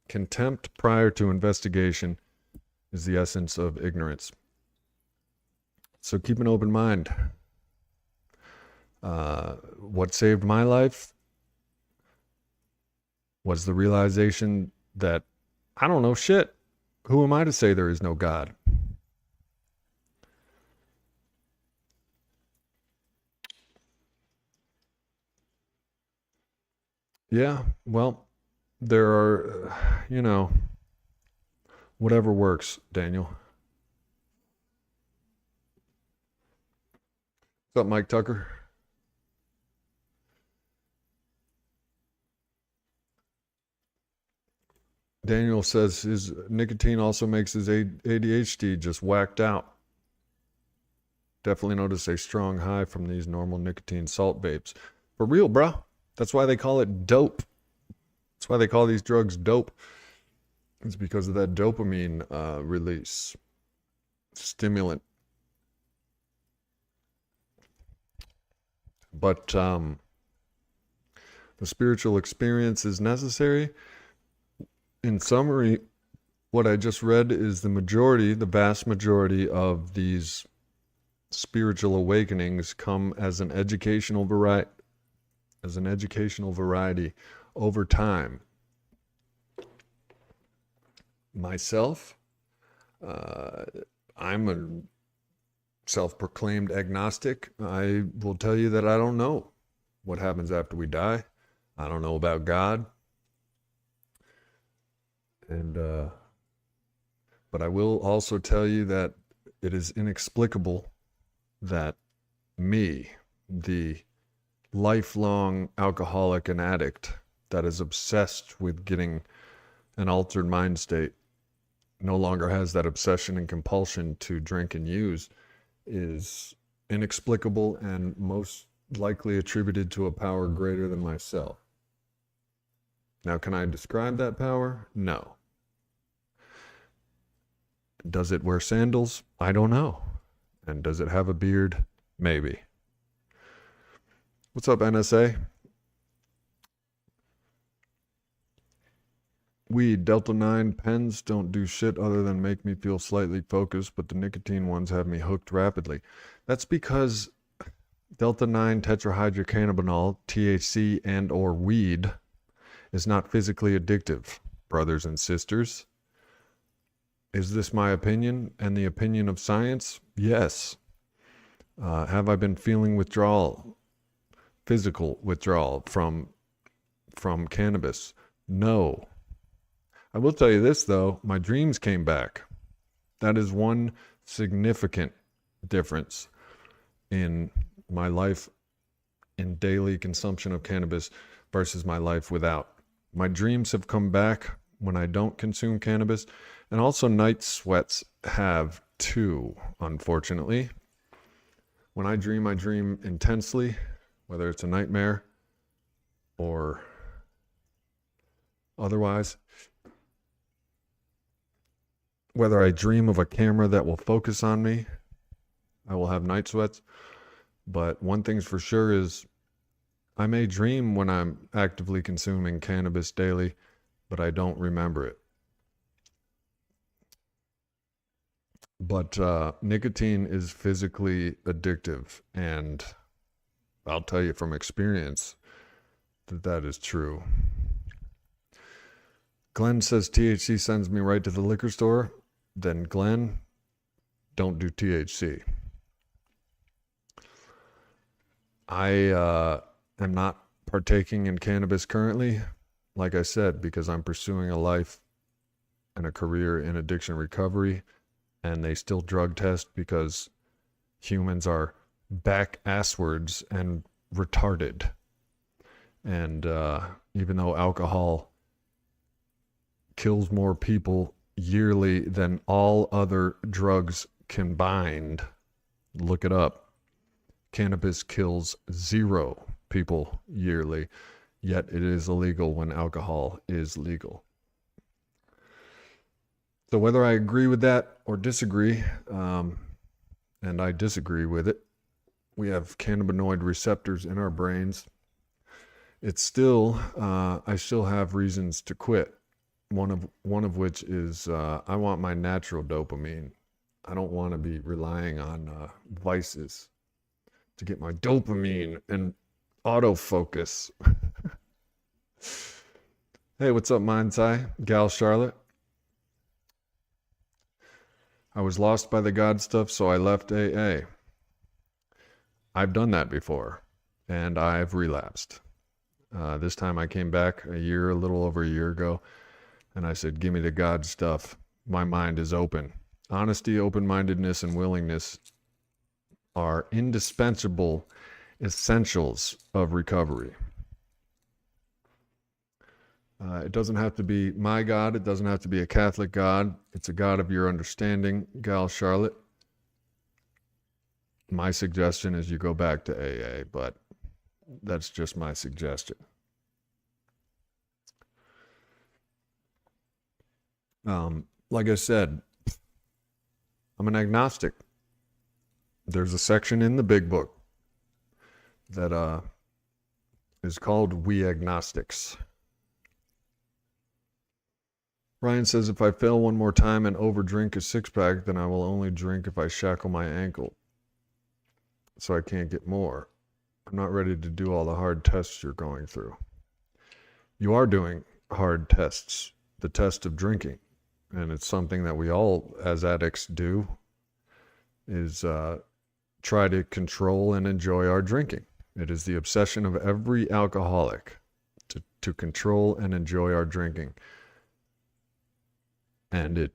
Contempt prior to investigation is the essence of ignorance. So keep an open mind. What saved my life was the realization that I don't know shit. Who am I to say there is no God? Yeah, well, there are, whatever works, Daniel. What's up, Mike Tucker? Daniel says his nicotine also makes his ADHD just whacked out. Definitely notice a strong high from these normal nicotine salt vapes. For real, bro. That's why they call it dope. That's why they call these drugs dope. It's because of that dopamine release. Stimulant. But the spiritual experience is necessary. In summary, what I just read is the vast majority of these spiritual awakenings come as an educational variety over time. Myself, I'm a self-proclaimed agnostic. I will tell you that I don't know what happens after we die. I don't know about God. But I will also tell you that it is inexplicable that me, the lifelong alcoholic and addict that is obsessed with getting an altered mind state, no longer has that obsession and compulsion to drink and use, is inexplicable and most likely attributed to a power greater than myself. Now, can I describe that power? No. Does it wear sandals? I don't know. And does it have a beard? Maybe. What's up, NSA? Weed, Delta 9 pens don't do shit other than make me feel slightly focused, but the nicotine ones have me hooked rapidly. That's because Delta 9 tetrahydrocannabinol, THC, and or weed is not physically addictive, brothers and sisters. Is this my opinion and the opinion of science? Yes. Have I been feeling withdrawal, physical withdrawal from cannabis? No. I will tell you this, though. My dreams came back. That is one significant difference in my life in daily consumption of cannabis. versus my life without. My dreams have come back when I don't consume cannabis, and also night sweats have too, unfortunately. When I dream intensely, whether it's a nightmare or otherwise. Whether I dream of a camera that will focus on me, I will have night sweats. But one thing's for sure is I may dream when I'm actively consuming cannabis daily, but I don't remember it. But nicotine is physically addictive, and I'll tell you from experience that that is true. Glenn says THC sends me right to the liquor store. Then Glenn, don't do THC. I am not partaking in cannabis currently, like I said, because I'm pursuing a life and a career in addiction recovery, and they still drug test because humans are back asswards and retarded. And even though alcohol kills more people yearly than all other drugs combined, look it up. Cannabis kills 0 people yearly, yet it is illegal when alcohol is legal. So whether I agree with that or disagree, and I disagree with it, we have cannabinoid receptors in our brains. It's still, I still have reasons to quit. One of which is I want my natural dopamine. I don't want to be relying on vices to get my dopamine and autofocus. Hey, what's up, Mindsai? Gal Charlotte. I was lost by the God stuff, so I left AA. I've done that before, and I've relapsed. This time I came back a little over a year ago, and I said, give me the God stuff. My mind is open. Honesty, open-mindedness, and willingness are indispensable essentials of recovery. It doesn't have to be my God. It doesn't have to be a Catholic God. It's a God of your understanding, Gal Charlotte. My suggestion is you go back to AA, but that's just my suggestion. Like I said, I'm an agnostic. There's a section in the big book that is called We Agnostics. Ryan says, if I fail one more time and overdrink a 6-pack, then I will only drink if I shackle my ankle, so I can't get more. I'm not ready to do all the hard tests you're going through. You are doing hard tests, the test of drinking, and it's something that we all, as addicts, do, is try to control and enjoy our drinking. It is the obsession of every alcoholic to control and enjoy our drinking. And it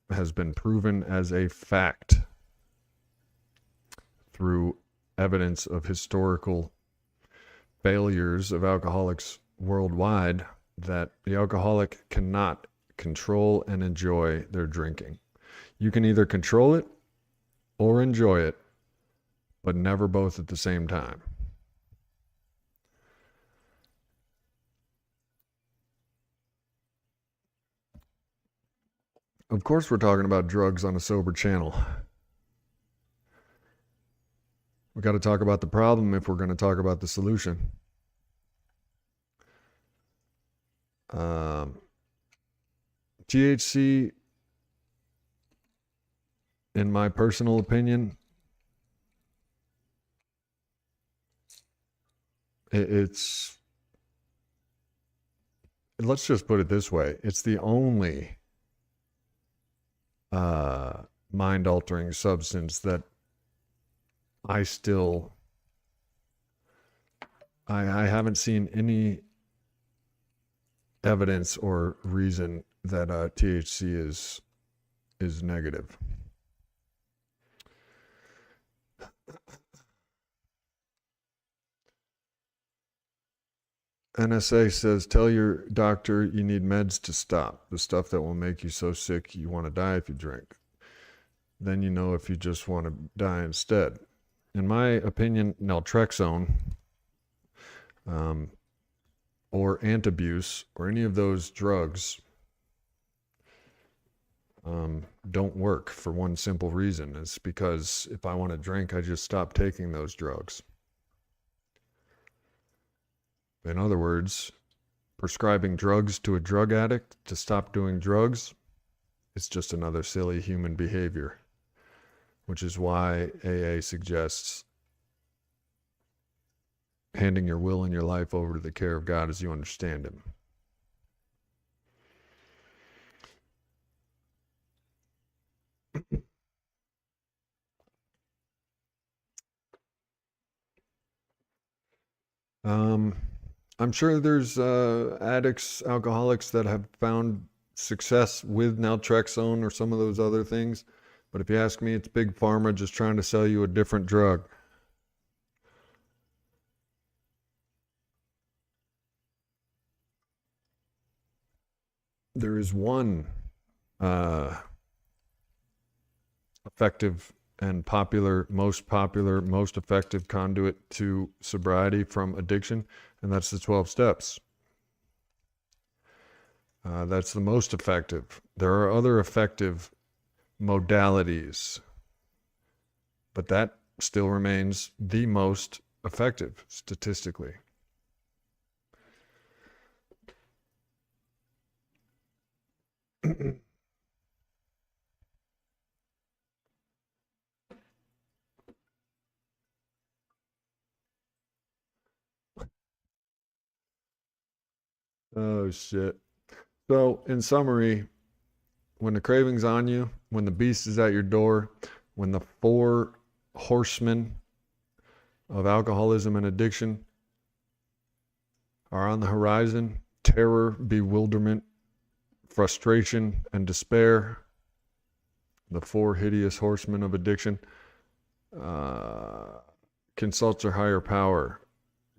has been proven as a fact through evidence of historical failures of alcoholics worldwide that the alcoholic cannot control and enjoy their drinking. You can either control it or enjoy it, but never both at the same time. Of course, we're talking about drugs on a sober channel. We got to talk about the problem if we're going to talk about the solution. THC, in my personal opinion, it's, let's just put it this way, it's the only mind-altering substance that I haven't seen any evidence or reason that THC is negative. NSA says, tell your doctor you need meds to stop the stuff that will make you so sick you want to die if you drink. Then you know if you just want to die instead. In my opinion, naltrexone or antabuse or any of those drugs don't work for one simple reason. It's because if I want to drink, I just stop taking those drugs. In other words, prescribing drugs to a drug addict to stop doing drugs is just another silly human behavior, which is why AA suggests handing your will and your life over to the care of God as you understand Him. I'm sure there's addicts, alcoholics that have found success with naltrexone or some of those other things. But if you ask me, it's big pharma just trying to sell you a different drug. There is one effective and most effective conduit to sobriety from addiction, and that's the 12 steps. That's the most effective. There are other effective modalities, but that still remains the most effective statistically. Oh, shit. So, in summary, when the craving's on you, when the beast is at your door, when the 4 horsemen of alcoholism and addiction are on the horizon, terror, bewilderment, frustration, and despair, the 4 hideous horsemen of addiction, consult your higher power,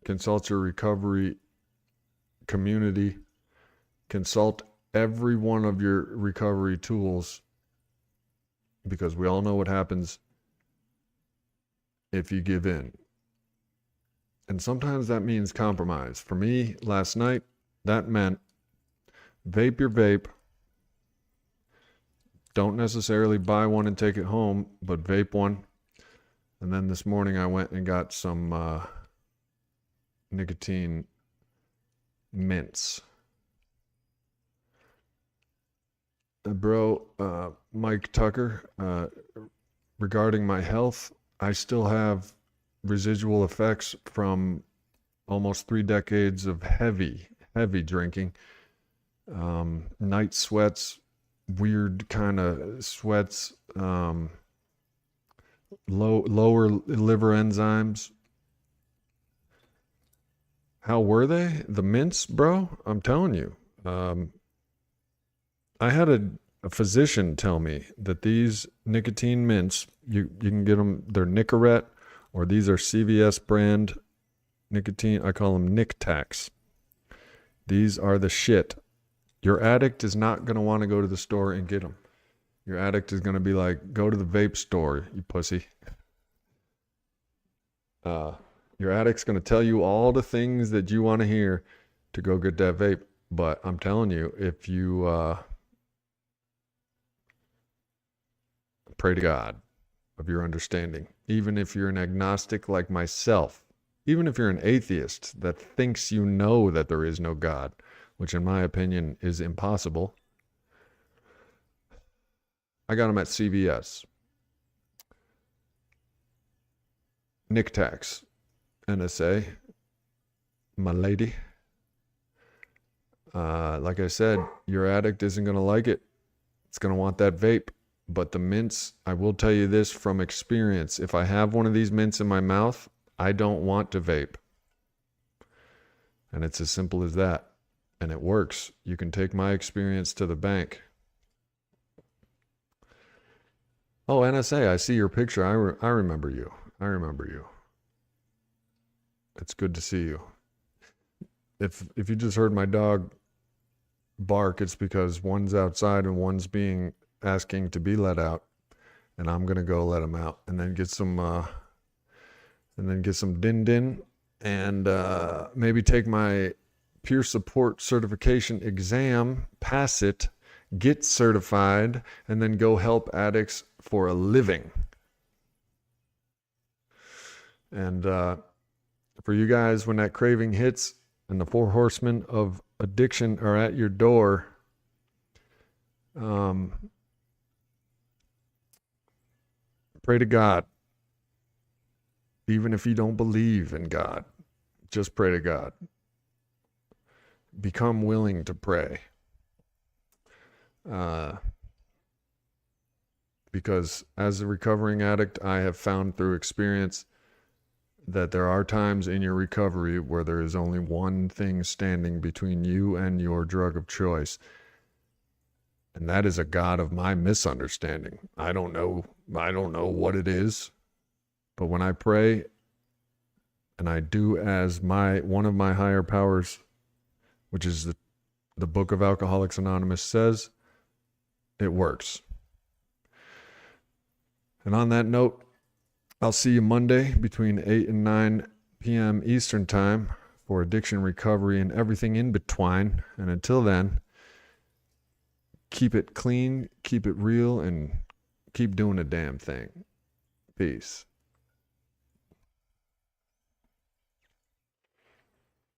consult your recovery community, consult every one of your recovery tools, because we all know what happens if you give in. And sometimes that means compromise. For me, last night, that meant vape your vape. Don't necessarily buy one and take it home, but vape one. And then this morning I went and got some nicotine mints. Bro, Mike Tucker, regarding my health, I still have residual effects from almost 3 decades of heavy drinking. Night sweats, weird kind of sweats, lower liver enzymes. How were they? The mints, bro? I'm telling you. I had a physician tell me that these nicotine mints, you can get them, they're Nicorette, or these are CVS brand nicotine. I call them Nic Tacs. These are the shit. Your addict is not going to want to go to the store and get them. Your addict is going to be like, go to the vape store, you pussy. Your addict's going to tell you all the things that you want to hear to go get that vape. But I'm telling you, if you pray to God of your understanding, even if you're an agnostic like myself, even if you're an atheist that thinks you know that there is no God, which in my opinion is impossible. I got them at CVS. Nic Tacs, NSA, my lady. Like I said, your addict isn't going to like it. It's going to want that vape. But the mints, I will tell you this from experience. If I have one of these mints in my mouth, I don't want to vape. And it's as simple as that. And it works. You can take my experience to the bank. Oh, NSA, I see your picture. I remember you. I remember you. It's good to see you. if you just heard my dog bark, it's because one's outside and one's asking to be let out, and I'm gonna go let him out, and then get some din din, and maybe take my peer support certification exam, pass it, get certified, and then go help addicts for a living. And for you guys, when that craving hits and the 4 horsemen of addiction are at your door, pray to God. Even if you don't believe in God, just pray to God. Become willing to pray. Because as a recovering addict, I have found through experience that there are times in your recovery where there is only one thing standing between you and your drug of choice. And that is a God of my misunderstanding. I don't know what it is. But when I pray and I do as one of my higher powers, which is the book of Alcoholics Anonymous says, it works. And on that note, I'll see you Monday between 8 and 9 p.m. Eastern Time for addiction recovery and everything in between. And until then, keep it clean, keep it real, and keep doing a damn thing. Peace.